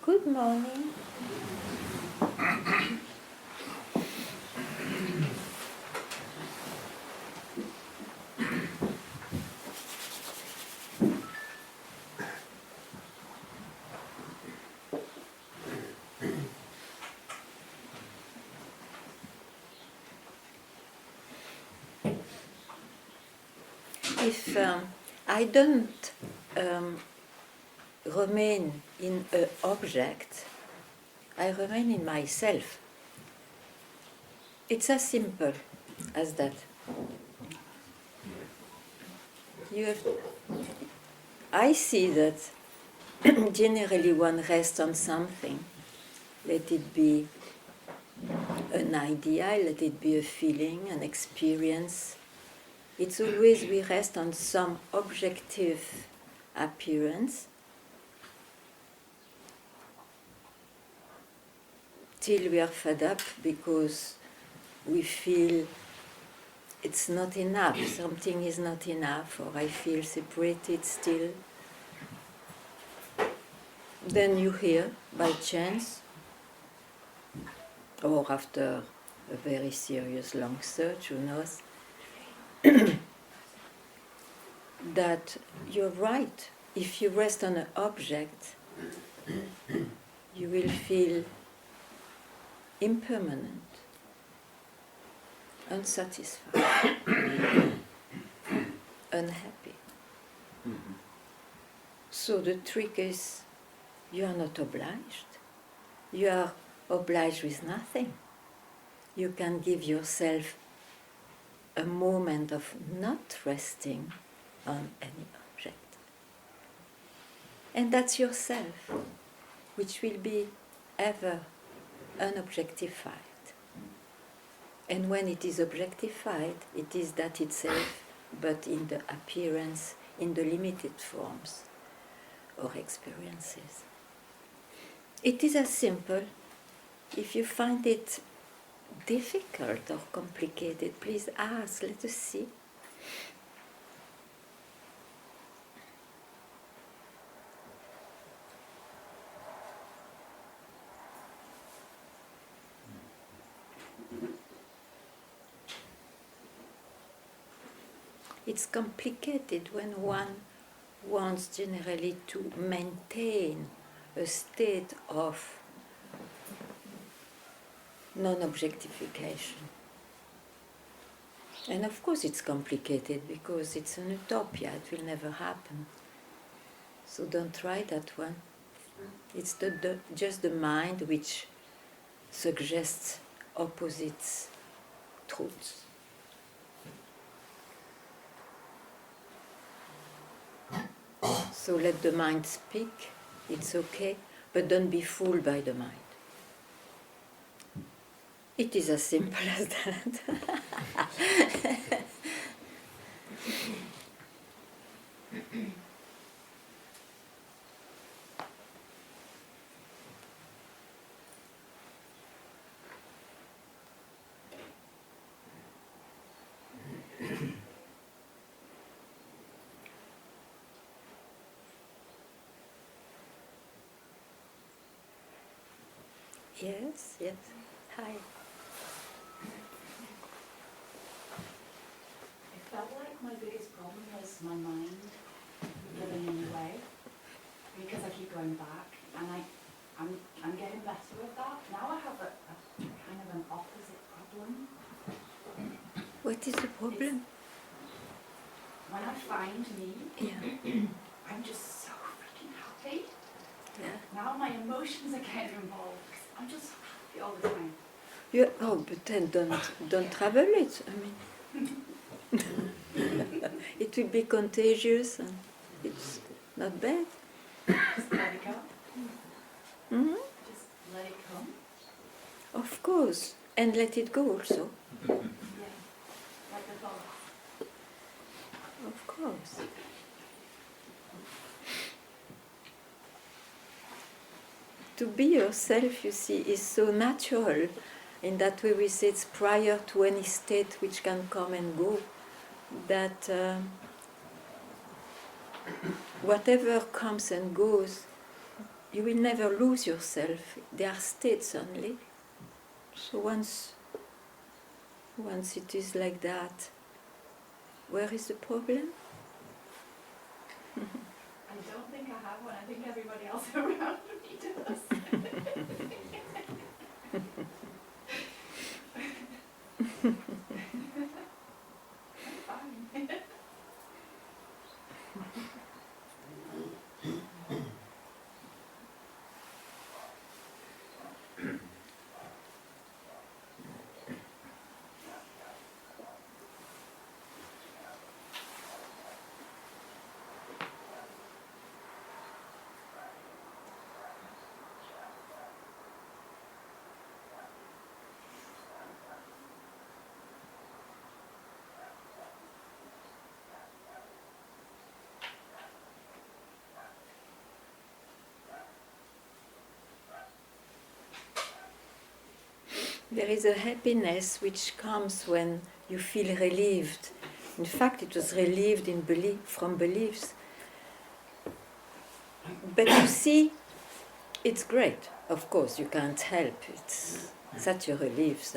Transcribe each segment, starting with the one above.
Good morning. If I don't remain in an object, I remain in myself. It's as simple as that. I see that generally one rests on something. Let it be an idea, let it be a feeling, an experience. It's always we rest on some objective appearance till we are fed up because we feel it's not enough, something is not enough, or I feel separated still. Then you hear, by chance, or after a very serious long search, who knows, that you're right. If you rest on an object, you will feel impermanent, unsatisfied, unhappy. So the trick is, you are not obliged. You are obliged with nothing. You can give yourself a moment of not resting on any object. And that's yourself, which will be ever unobjectified. And when it is objectified, it is that itself, but in the appearance, in the limited forms or experiences. It is as simple. If you find it difficult or complicated, please ask, let us see. It's complicated when one wants generally to maintain a state of non-objectification. And of course it's complicated because it's an utopia, it will never happen. So don't try that one. It's just the mind which suggests opposite truths. So let the mind speak, it's okay, but don't be fooled by the mind. It is as simple as that. Yes, yes. Hi. I felt like my biggest problem was my mind getting in the way because I keep going back, and I'm getting better with that. Now I have a kind of an opposite problem. What is the problem? When I find me, Yeah. I'm just so freaking happy. Yeah. Now my emotions are getting involved. I'm just so happy all the time. Yeah. Oh, but then don't travel it. I mean, it will be contagious, and it's not bad. Just let it go. Mm-hmm. Just let it come. Of course, and let it go also. Yeah, like the thought. Of course. To be yourself, you see, is so natural. In that way, we say it's prior to any state which can come and go. That whatever comes and goes you will never lose yourself. They are states only. So once it is like that, where is the problem? I don't think I have one. I think everybody else around me does. I'm fine. There is a happiness which comes when you feel relieved. In fact, it was relieved from beliefs. But you see, it's great. Of course, you can't help. It's such a relief,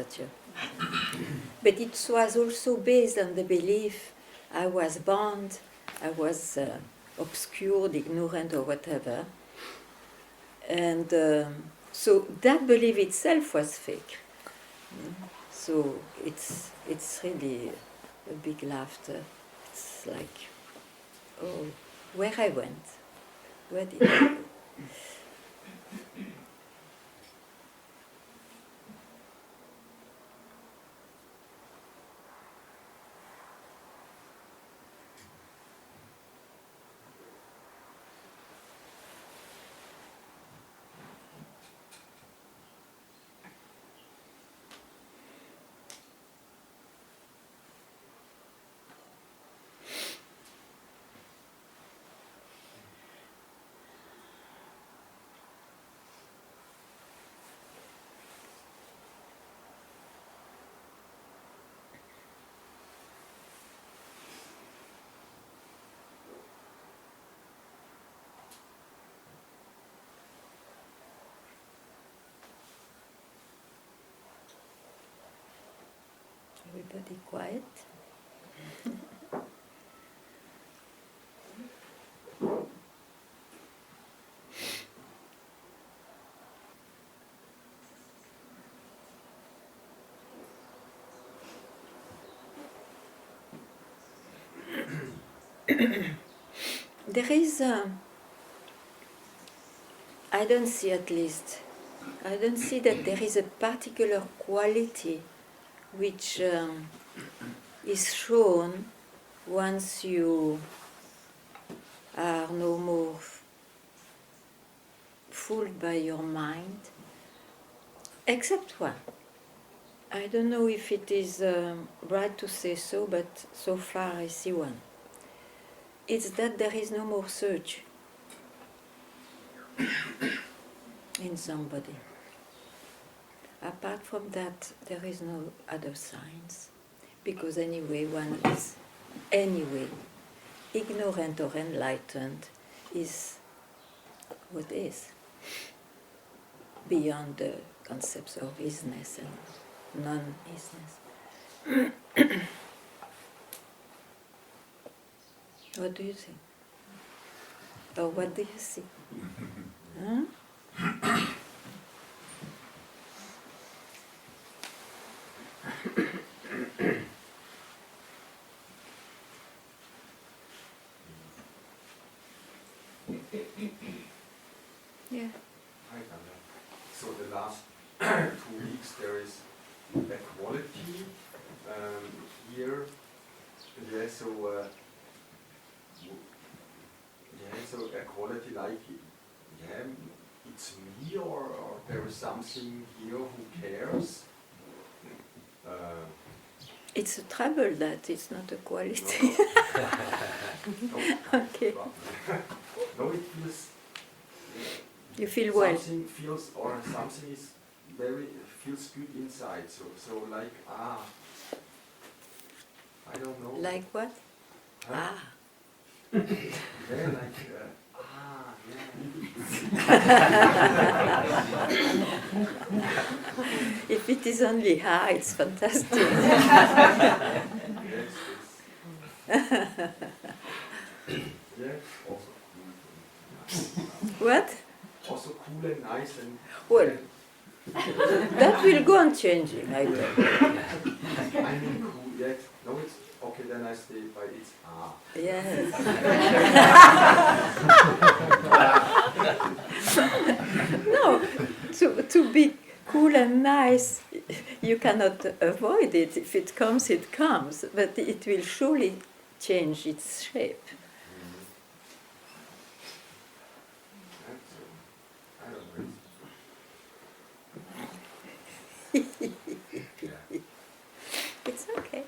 But it was also based on the belief I was bound, I was obscured, ignorant, or whatever. And so that belief itself was fake. So it's really a big laughter. It's like, oh, where I went, where did I go? Everybody quiet? There is, I don't see at least, I don't see that there is a particular quality which is shown once you are no more fooled by your mind, except one. I don't know if it is right to say so, but so far I see one. It's that there is no more search in somebody. Apart from that, there is no other signs. Because anyway, one is, ignorant or enlightened is what is, beyond the concepts of isness and non-isness. What do you think? Or what do you see? Huh? Yeah. Hi, Ganga. So the last 2 weeks there is equality here. Yeah, so equality like, yeah, it's me or there is something here who cares? It's a trouble that it's not a quality. No. Okay. No, it feels. You feel well. Something feels, or something is feels good inside. So like I don't know. Like what? Huh? Ah. Yeah, like If it is only high, it's fantastic. Yes, yeah, also cool. What? Also cool and nice and Well, that will go on changing, I don't know. I mean cool, yeah. No, it's okay, then I stay by it's Yes. No, to be cool and nice, you cannot avoid it. If it comes, it comes, but it will surely change its shape. I don't know. It's okay.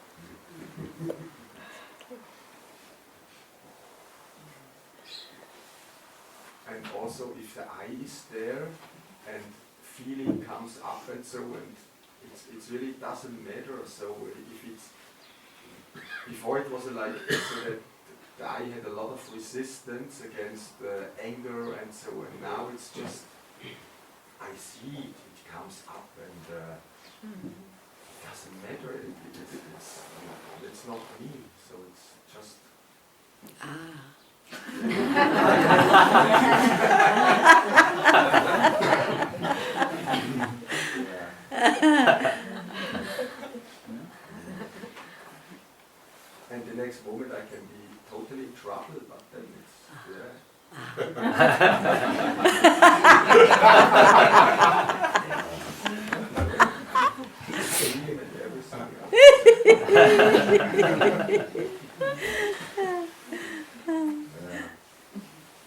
And also if the eye is there and feeling comes up and so, and it's really doesn't matter. So if it's, before it was like so that the eye had a lot of resistance against anger and so, and now it's just, I see it, it comes up and it doesn't matter, it's not me, so it's just... And the next moment I can be totally in trouble, but then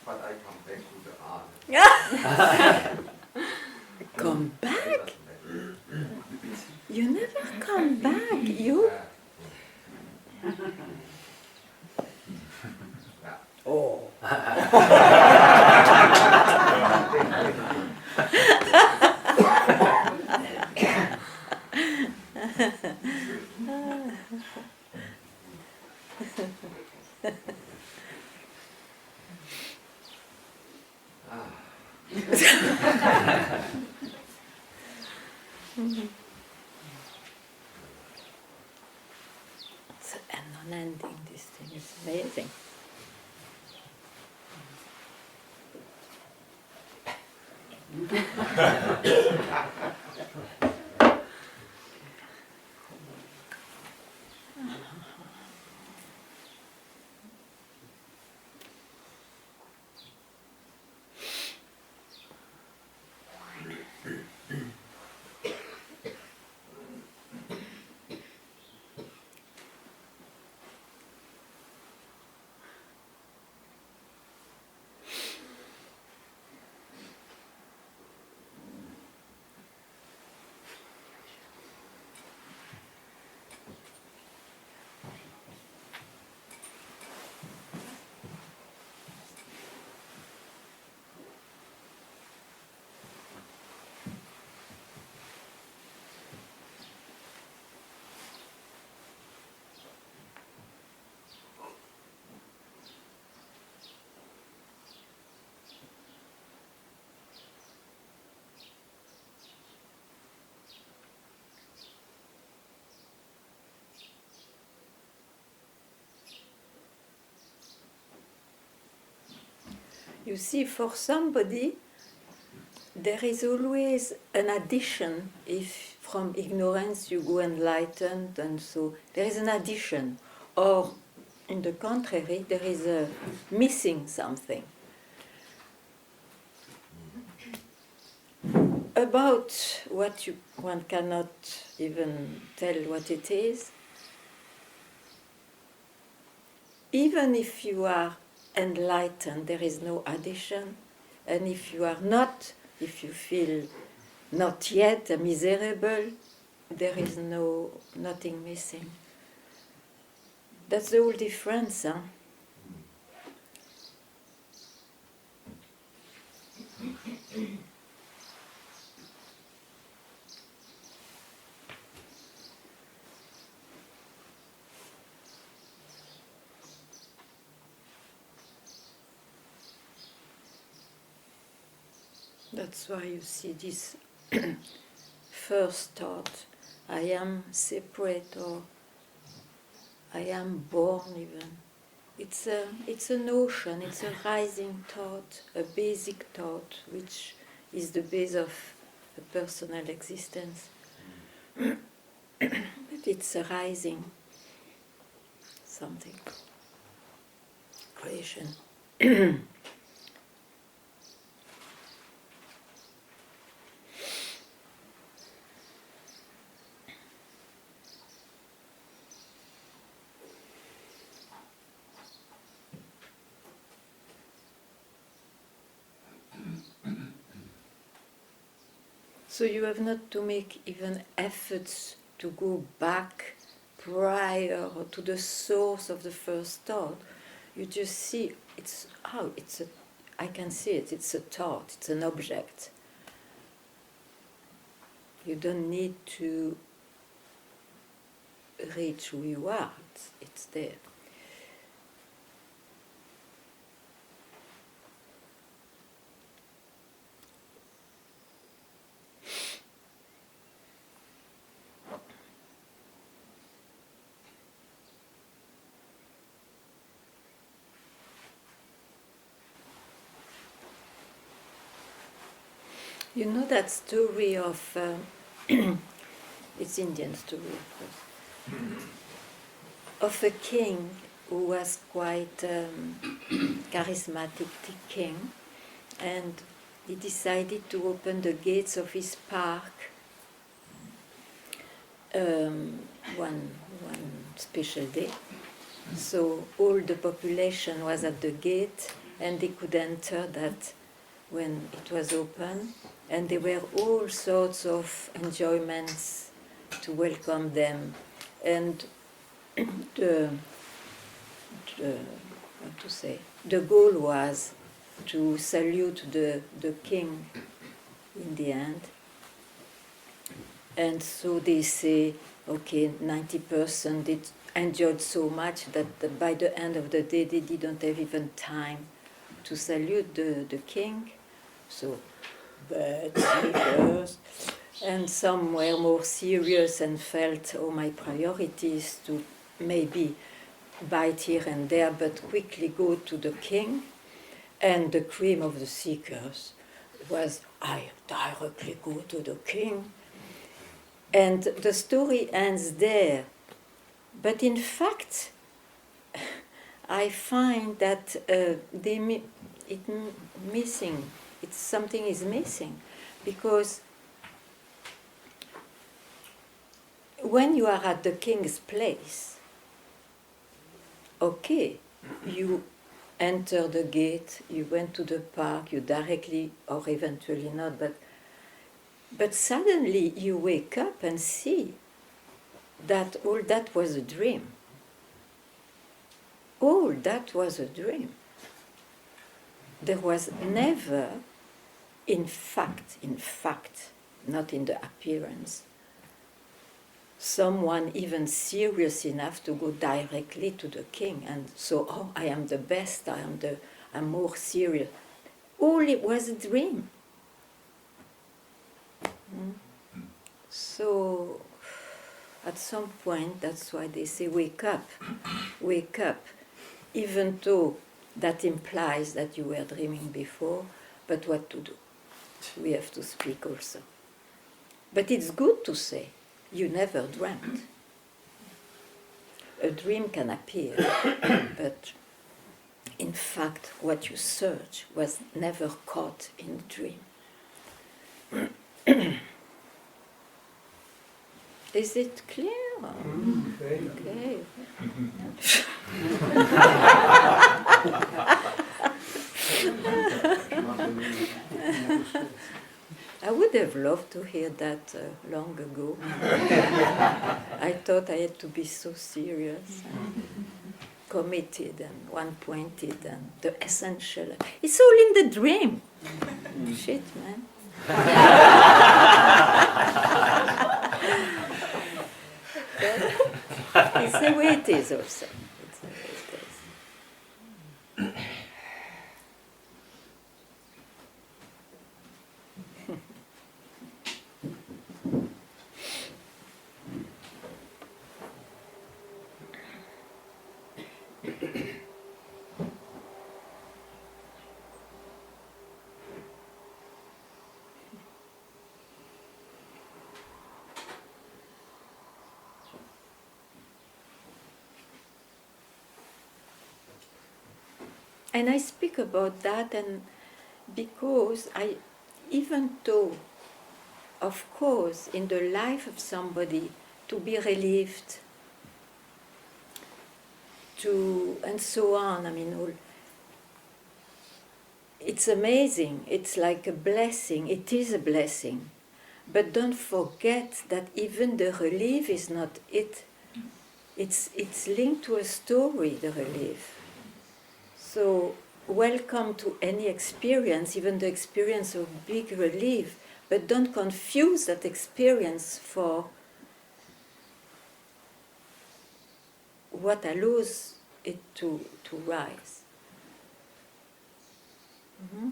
but I come back to the art. Come back? You never come back. You? Oh. It's an unending, this thing is amazing. You see, for somebody, there is always an addition. If from ignorance you go enlightened, and so there is an addition. Or, in the contrary, there is a missing something. About what one cannot even tell what it is, even if you are enlightened, there is no addition, and if you are not, if you feel not yet miserable, there is nothing missing. That's the whole difference, huh? That's why you see this first thought, I am separate or I am born even. It's a notion, it's a rising thought, a basic thought, which is the base of a personal existence. But it's a rising something, creation. So you have not to make even efforts to go back prior to the source of the first thought. You just see I can see it, it's a thought, it's an object. You don't need to reach who you are, it's there. You know that story of, it's Indian story of course, of a king who was quite charismatic king, and he decided to open the gates of his park one special day. So all the population was at the gate and they could enter that when it was open, and there were all sorts of enjoyments to welcome them. And the goal was to salute the king in the end. And so they say, okay, 90% they enjoyed so much that by the end of the day they didn't have even time to salute the king. So, but first, and some were more serious and felt, oh, my priority is to maybe bite here and there, but quickly go to the king. And the cream of the seekers was, I directly go to the king. And the story ends there. But in fact, I find that something is missing, because when you are at the king's place, okay, you enter the gate, you went to the park, you directly, or eventually not, but suddenly you wake up and see that all that was a dream. All that was a dream. There was never, in fact, not in the appearance, someone even serious enough to go directly to the king and so, oh, I am the best, I'm more serious. All it was a dream. So, at some point, that's why they say, wake up, even though that implies that you were dreaming before, but what to do? We have to speak also. But it's good to say, you never dreamt. A dream can appear, but in fact, what you search was never caught in the dream. Is it clear? Okay. I would have loved to hear that long ago. I thought I had to be so serious and committed and one-pointed and the essential. It's all in the dream. Shit, man. It's the way it is also. It's the way it is. And I speak about that, and because even though, of course, in the life of somebody, to be relieved, and so on, it's amazing, it's like a blessing, it is a blessing. But don't forget that even the relief is not it. It's linked to a story, the relief. So welcome to any experience, even the experience of big relief, but don't confuse that experience for what allows it to rise. Mm-hmm.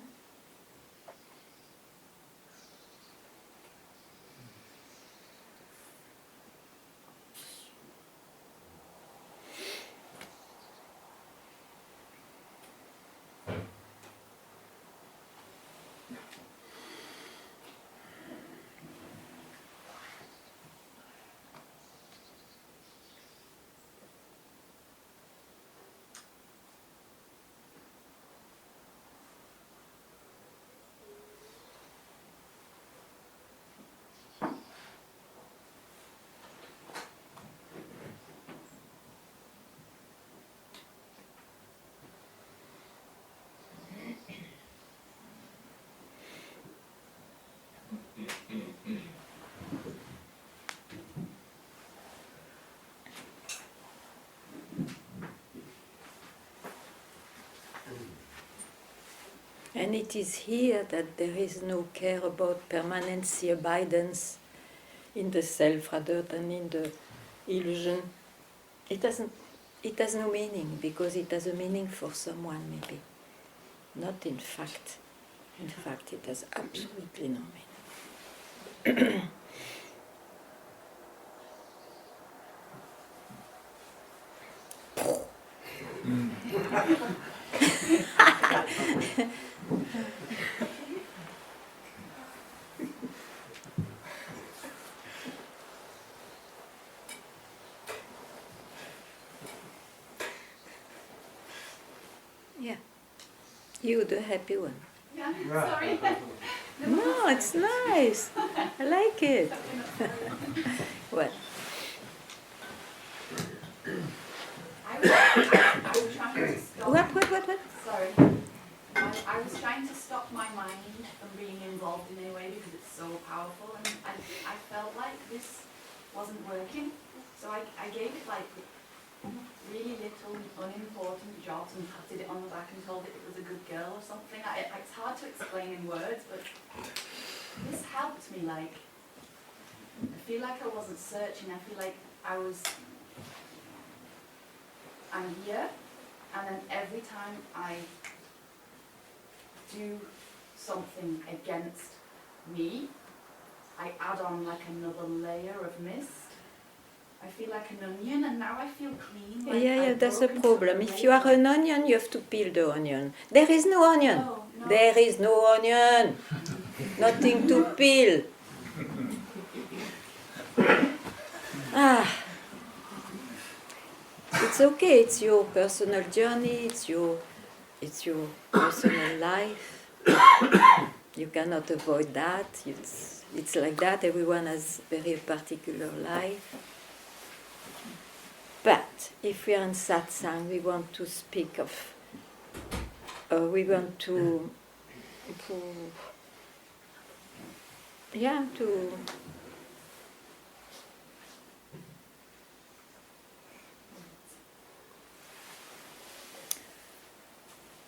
And it is here that there is no care about permanency, abidance in the self rather than in the illusion. It has no meaning, because it has a meaning for someone maybe. Not in fact. In fact, it has absolutely no meaning. Yeah. You, the happy one. Yeah, sorry. No, it's nice. I like it. What? I was trying to stop. What? Sorry. I was trying to stop my mind from being involved in any way because it's so powerful, and I felt like this wasn't working. So I gave it like really little unimportant jobs and patted it on the back and told it was a good girl or something. It's hard to explain in words, but this helped me. Like, I feel like I wasn't searching. I feel like I'm here, and then every time I do something against me, I add on like another layer of mist. I feel like an onion, and now I feel clean. Like Yeah, that's a broken problem. the If you are an onion, you have to peel the onion. There is no onion. No. There is no onion. Nothing to peel. It's okay. It's your personal journey. It's your personal life. You cannot avoid that. It's like that. Everyone has very particular life. But if we are in satsang, we want to speak of. We want to.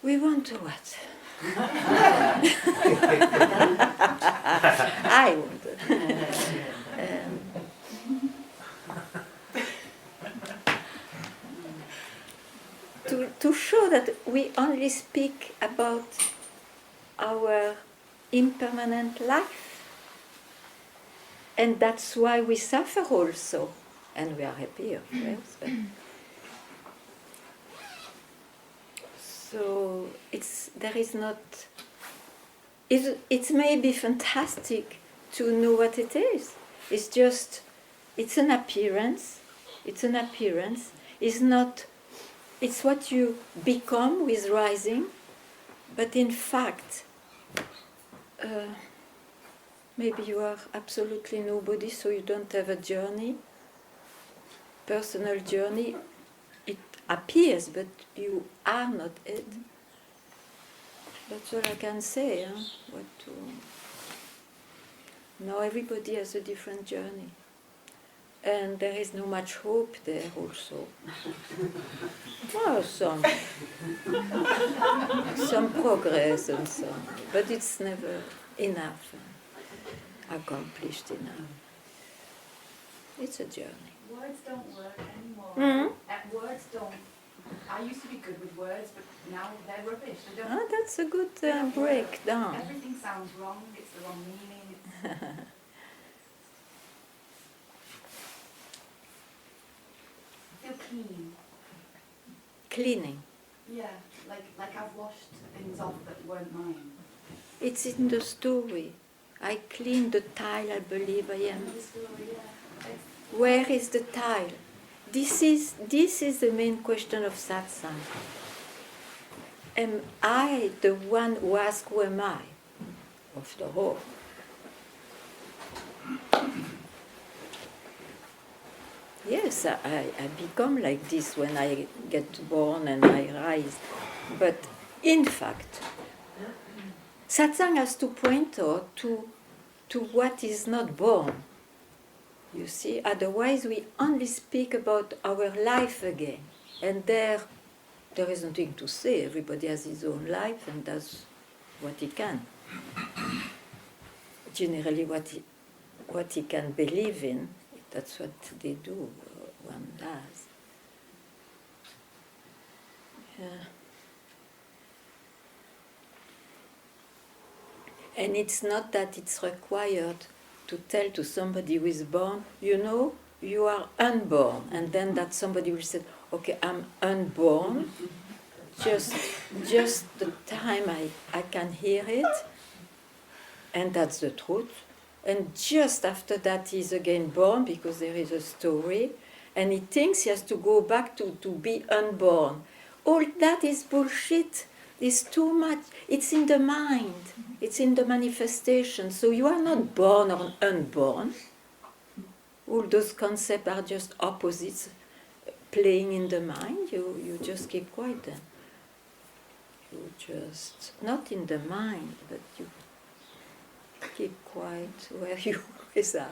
We want to what? I want to show that we only speak about our impermanent life, and that's why we suffer also, and we are happy, of course. But so it may be fantastic to know what it is. It's an appearance. It's not it's what you become with rising, but in fact, maybe you are absolutely nobody, so you don't have a journey, personal journey. It appears, but you are not it. That's all I can say. Huh? Now everybody has a different journey. And there is no much hope there also. Well, some progress and some, but it's never enough, accomplished enough. It's a journey. Words don't work anymore. Mm-hmm. Words don't. I used to be good with words, but now they're rubbish. They don't. Ah, that's a good they don't work. breakdown. Everything sounds wrong. It's the wrong meaning. I feel clean. Cleaning. Yeah, like I've washed things off that weren't mine. It's in the story. I clean the tile, I believe I am. The story, yeah. Where is the tile? This is the main question of Satsang. Am I the one who asks who am I? After all. Yes, I become like this when I get born and I rise. But in fact, Satsang has to point out to what is not born. You see, otherwise we only speak about our life again. And there is nothing to say. Everybody has his own life and does what he can. Generally what he can believe in, that's what they do, one does. Yeah. And it's not that it's required to tell to somebody who is born, you know, you are unborn. And then that somebody will say, okay, I'm unborn. Just the time I can hear it. And that's the truth. And just after that he's again born because there is a story. And he thinks he has to go back to be unborn. All that is bullshit. It's too much. It's in the mind. It's in the manifestation. So you are not born or unborn. All those concepts are just opposites playing in the mind. You just keep quiet then. You just, not in the mind, but you keep quiet where you always are.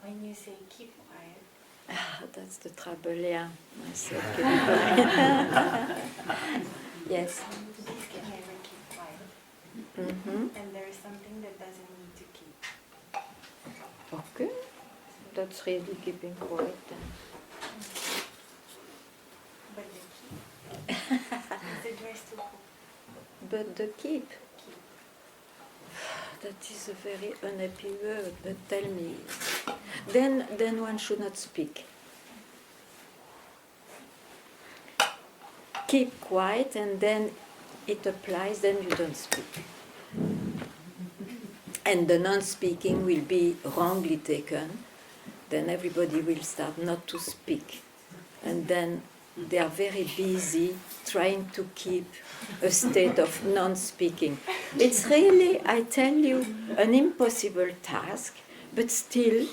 When you say keep quiet. That's the trouble, yeah. Myself keeping quiet. Yes. Please can never keep quiet. Mm-hmm. And there is something that doesn't need to keep. Okay. That's really keeping quiet then. But the keep. Is the door still open? But the keep. That is a very unhappy word, but tell me. Then one should not speak. Keep quiet and then it applies, then you don't speak. And the non-speaking will be wrongly taken, then everybody will start not to speak. And then they are very busy trying to keep a state of non-speaking. It's really, I tell you, an impossible task, but still,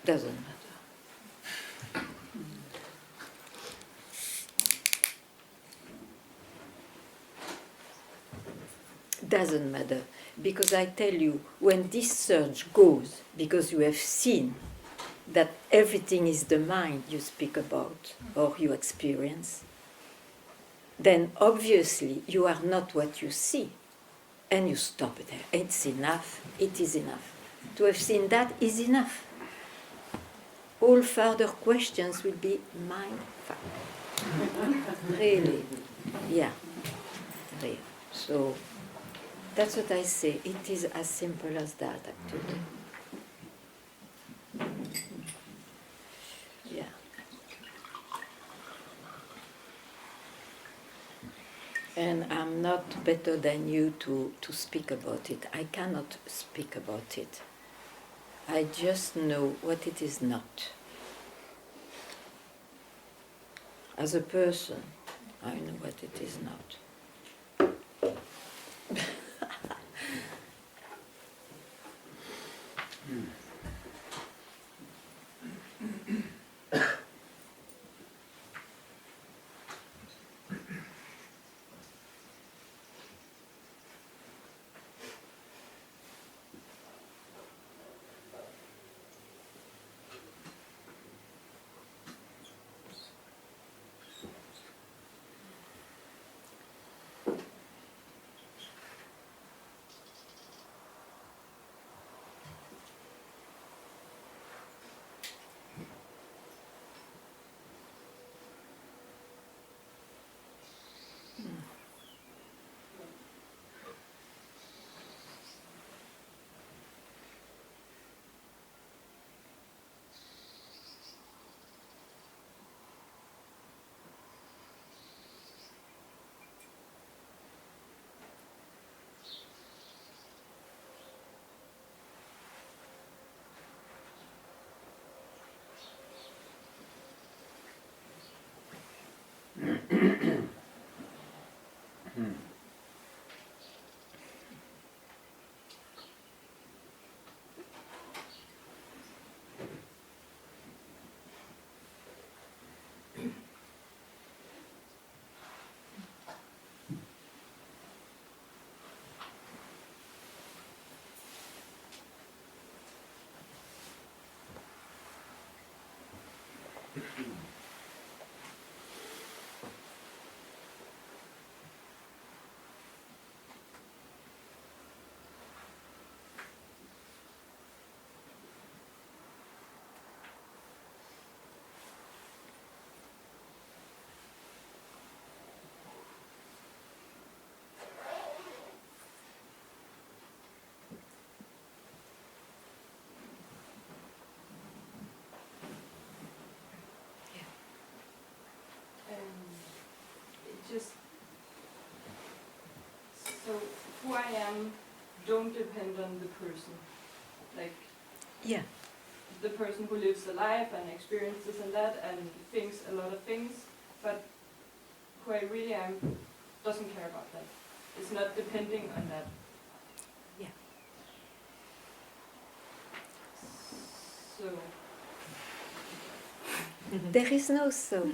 doesn't matter. Doesn't matter. Because I tell you, when this surge goes, because you have seen that everything is the mind you speak about or you experience, then obviously you are not what you see, and you stop there. It's enough, it is enough. To have seen that is enough. All further questions will be mindfuck. Really, yeah, really. So that's what I say. It is as simple as that, actually. Yeah. And I'm not better than you to speak about it. I cannot speak about it. I just know what it is not. As a person, I know what it is not. It just so who I am don't depend on the person, like Yeah. the person who lives a life and experiences and that and thinks a lot of things, but who I really am doesn't care about that. It's not depending on that. Yeah. So There is no so.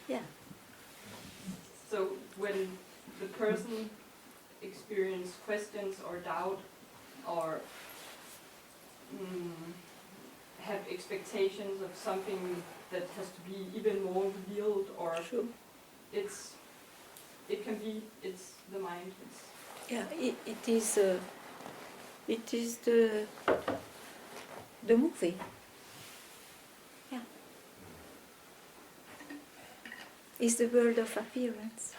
Yeah. So when the person experiences questions or doubt or have expectations of something that has to be even more revealed, or True. it's the mind. Yeah. It is the movie. Yeah. It's the world of appearance.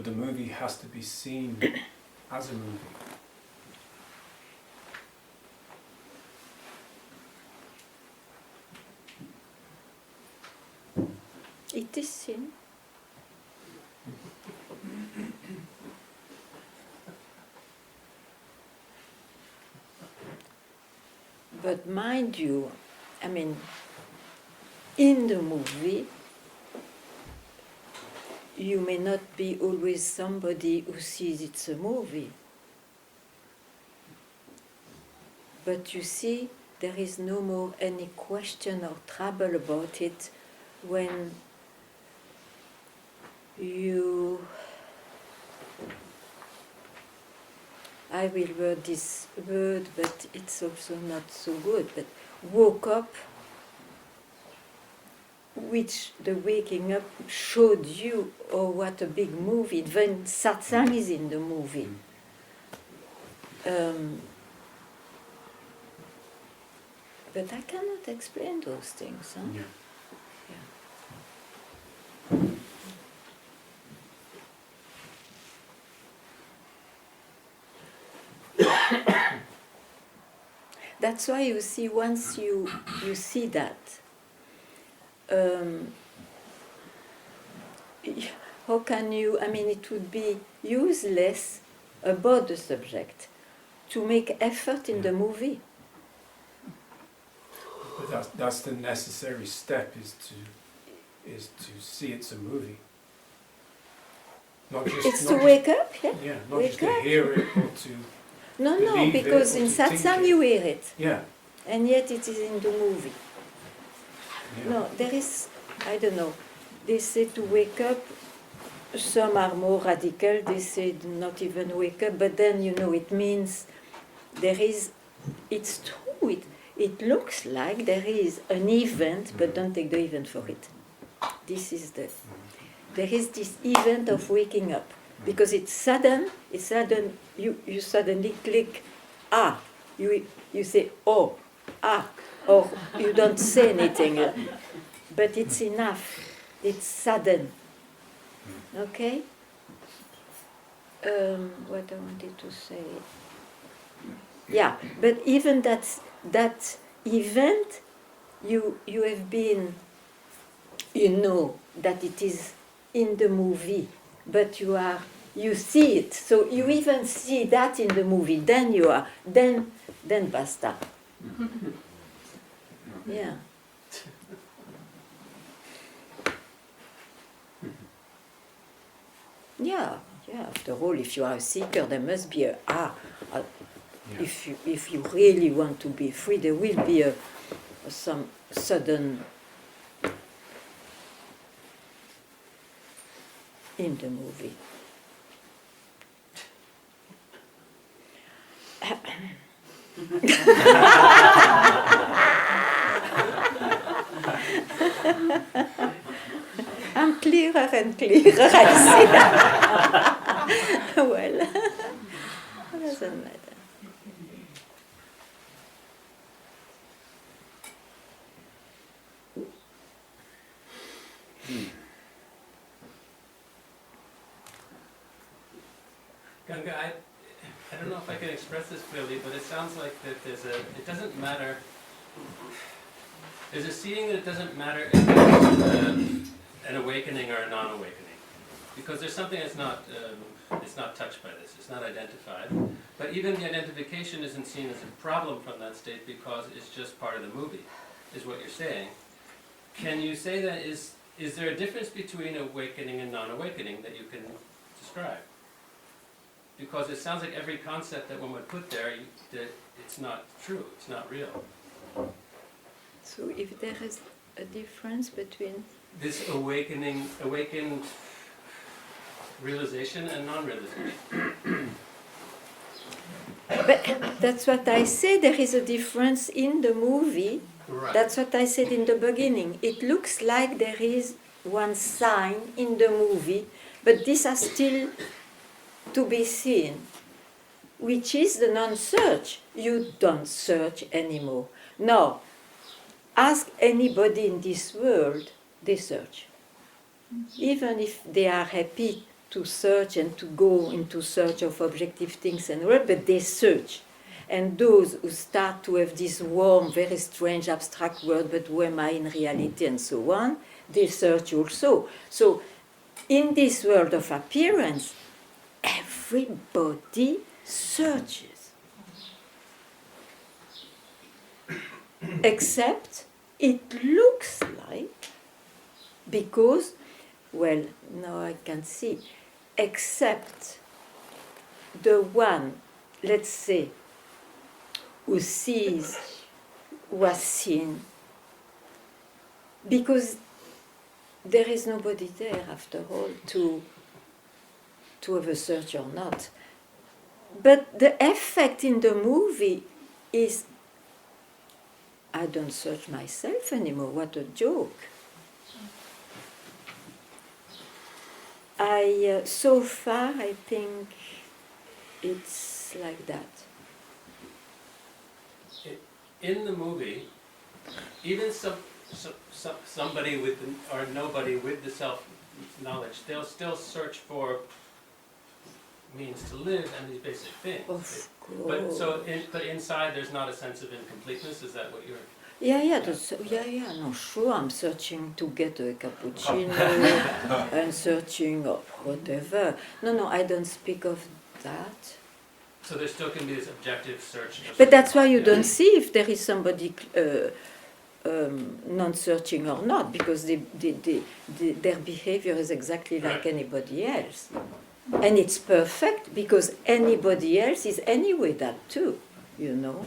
but the movie has to be seen as a movie. It is seen. But mind you, I mean, in the movie, you may not be always somebody who sees it's a movie. But you see, there is no more any question or trouble about it when you, I will word this word, but it's also not so good, but woke up, which the waking up showed you, oh, what a big movie. When Satsang is in the movie. But I cannot explain those things. Huh? Yeah. That's why you see, once you see that, how can you, I mean, it would be useless about the subject to make effort in the movie. But that's the necessary step, is to see it's a movie. Not just, It's not to wake up, yeah? Yeah, not Wake just to up. hear it or to... No, believe it because or in to think Satsang it. you hear it, Yeah. and yet it is in the movie. Yeah. No, there is, I don't know, they say to wake up, some are more radical, they say do not even wake up, but then, you know, it means there is, it's true, it looks like there is an event, but don't take the event for it. This is there is this event of waking up, because it's sudden, you suddenly click, you say, oh, or you don't say anything, but it's enough, it's sudden, okay? What I wanted to say, yeah, but even that event, you have been, you know that it is in the movie, but you see it, so you even see that in the movie, then basta. Yeah. Yeah, after all, if you are a seeker, there must be if you really want to be free, there will be some sudden in the movie. I'm clearer and clearer, I see. Well, it doesn't matter. Ganga, I don't know if I can express this clearly, but it sounds like that it doesn't matter, there's a seeing that it doesn't matter if it's an awakening or a non-awakening. Because there's something that's not, it's not touched by this, it's not identified. But even the identification isn't seen as a problem from that state because it's just part of the movie, is what you're saying. Can you say that, is there a difference between awakening and non-awakening that you can describe? Because it sounds like every concept that one would put there, that it's not true, it's not real. So if there is a difference between This awakened realization and non-realization. But that's what I say, there is a difference in the movie. Right. That's what I said in the beginning. It looks like there is one sign in the movie, but these are still to be seen, which is the non-search. You don't search anymore. No, ask anybody in this world, they search. Even if they are happy to search and to go into search of objective things and all, but they search. And those who start to have this warm, very strange, abstract world, but who am I in reality and so on, they search also. So in this world of appearance, everybody searches. Except it looks like, because, well, now I can see, except the one, let's say, who sees, who has seen, because there is nobody there after all to have a search or not. But the effect in the movie is, I don't search myself anymore. What a joke! So far, I think it's like that. In the movie, even somebody with or nobody with the self-knowledge, they'll still search for means to live and these basic things. Of But course. but inside there's not a sense of incompleteness. Is that what you're? Yeah, no, sure, I'm searching to get a cappuccino and searching of whatever. No, I don't speak of that. So there still can be this objective search. But that's why you don't see if there is somebody non-searching or not, because their behavior is exactly like anybody else. And it's perfect, because anybody else is anyway that too, you know.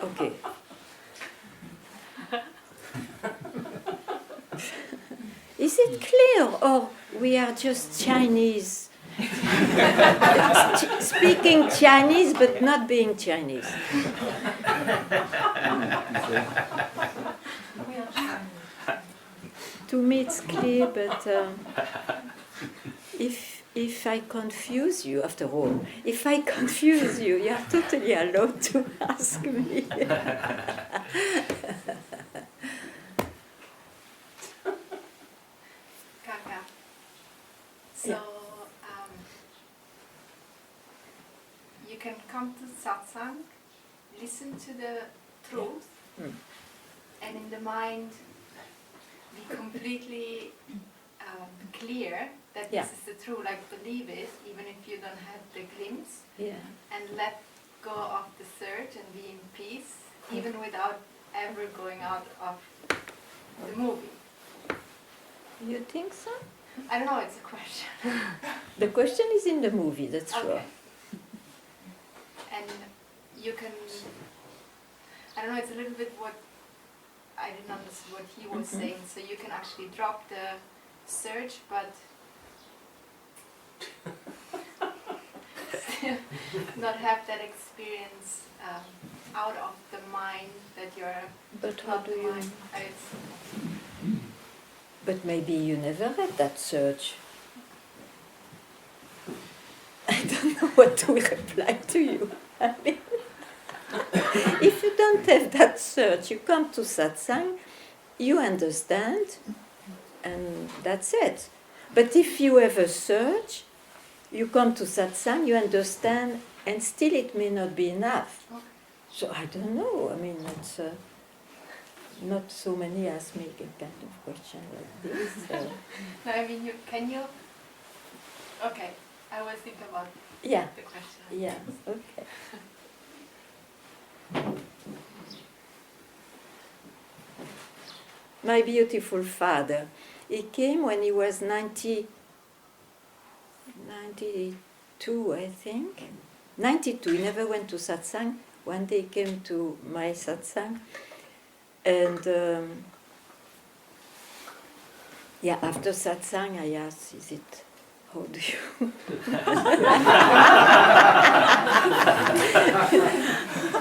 Okay. Is it clear, or we are just Chinese? Speaking Chinese but not being Chinese. To me it's clear, but if I confuse you, after all, if I confuse you, you are totally allowed to ask me. Ganga. So you can come to satsang, listen to the truth, and in the mind be completely clear that this is the truth, like believe it, even if you don't have the glimpse, and let go of the search and be in peace, even without ever going out of the movie. You think so? I don't know, it's a question. The question is in the movie, that's sure. Okay. And you can, I don't know, it's a little bit what I didn't understand what he was saying. So you can actually drop the search, but still not have that experience out of the mind that you're. But how not do you? mind. But maybe you never had that search. I don't know what to reply to you. I mean, if you don't have that search, you come to satsang, you understand, and that's it. But if you have a search, you come to satsang, you understand, and still it may not be enough. So I don't know. I mean, it's not so many ask me a kind of question like this. So. No, I mean, can you? Okay, I will think about Yeah. the question. Yeah. Okay. My beautiful father, he came when he was 92, I think. 92, he never went to satsang. One day he came to my satsang. And after satsang I asked, is it, how do you...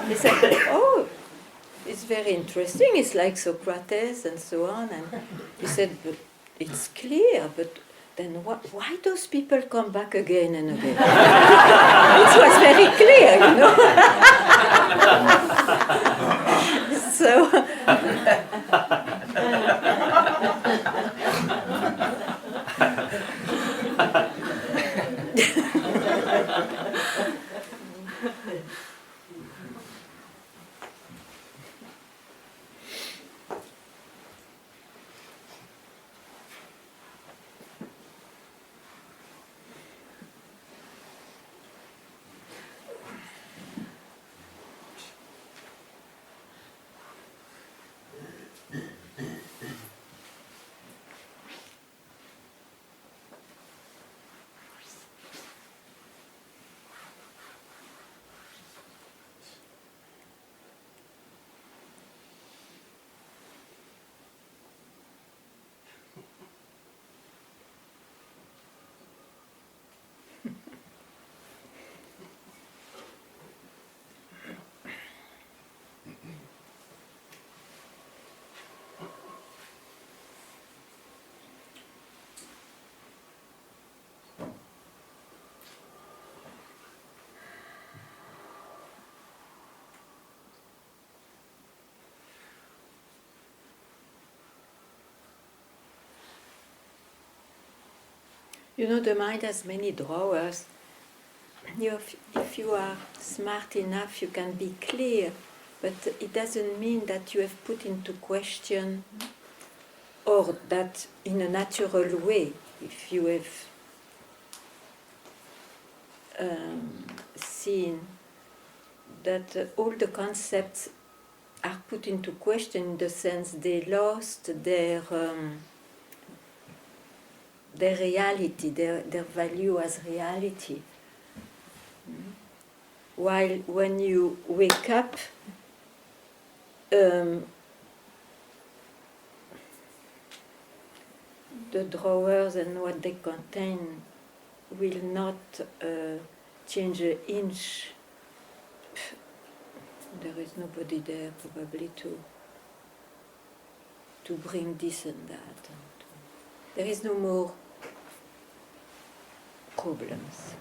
He said, oh, it's very interesting, it's like Socrates and so on. And he said, but it's clear, but then why those people come back again and again? It was very clear, you know. So, You know, the mind has many drawers. If you are smart enough, you can be clear, but it doesn't mean that you have put into question, or that in a natural way, if you have seen that all the concepts are put into question in the sense they lost their reality, their value as reality. While when you wake up, the drawers and what they contain will not change an inch. There is nobody there probably to bring this and that. There is no more problems.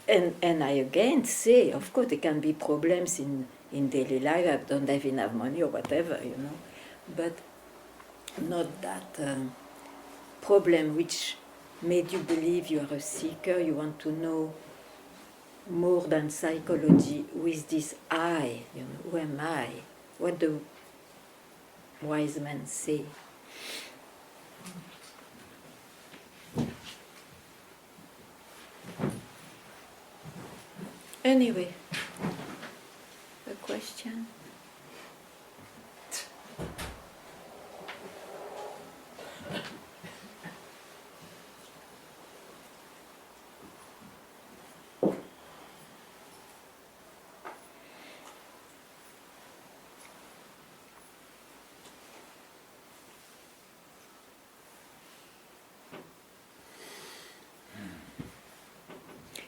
And I again say, of course, there can be problems in daily life. I don't have enough money or whatever, you know, but not that problem which made you believe you are a seeker. You want to know more than psychology with this I. You know, who am I? What do wise men say? Anyway, a question?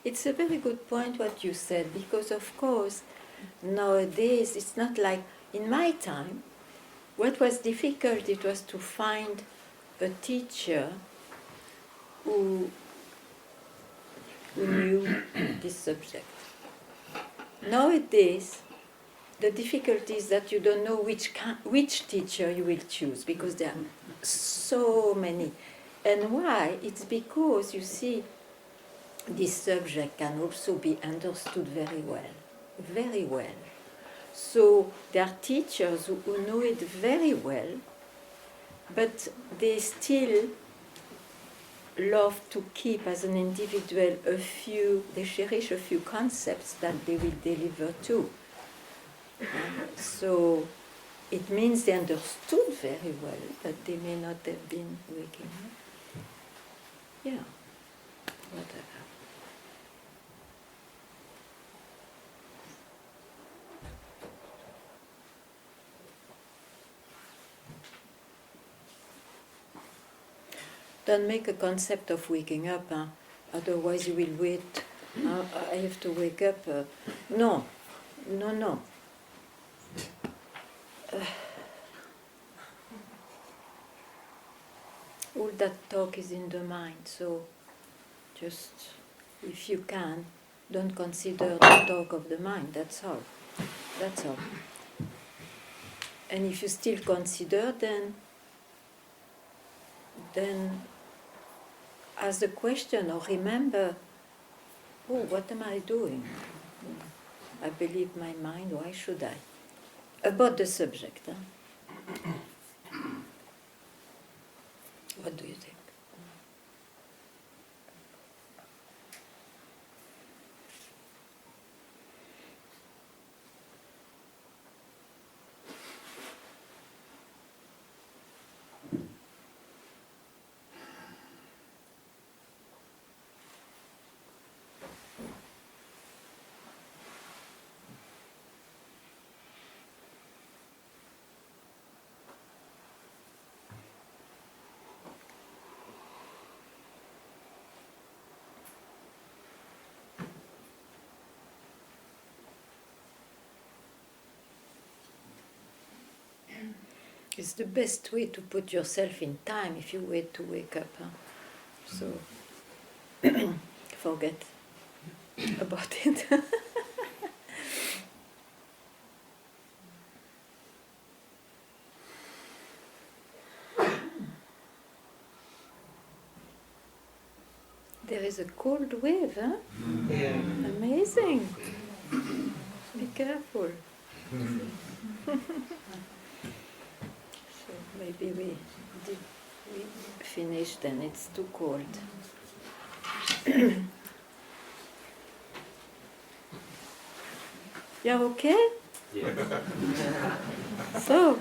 It's a very good point what you said, because of course nowadays it's not like in my time. What was difficult, it was to find a teacher who knew this subject. Nowadays the difficulty is that you don't know which teacher you will choose, because there are so many. And why? It's because, you see, this subject can also be understood very well, very well. So there are teachers who know it very well, but they still love to keep as an individual they cherish a few concepts that they will deliver to. So it means they understood very well, but they may not have been waking up. Yeah, whatever. Don't make a concept of waking up, huh? Otherwise you will wait. I have to wake up. No. All that talk is in the mind, so just, if you can, don't consider the talk of the mind, that's all. That's all. And if you still consider, then ask the question or remember, oh, what am I doing? I believe my mind, why should I? About the subject. Huh? What do you think? It's the best way to put yourself in time if you wait to wake up. Huh? So forget about it. There is a cold wave, huh? Yeah. Amazing. Be careful. So maybe we finished and it's too cold. You're okay? Yeah. So,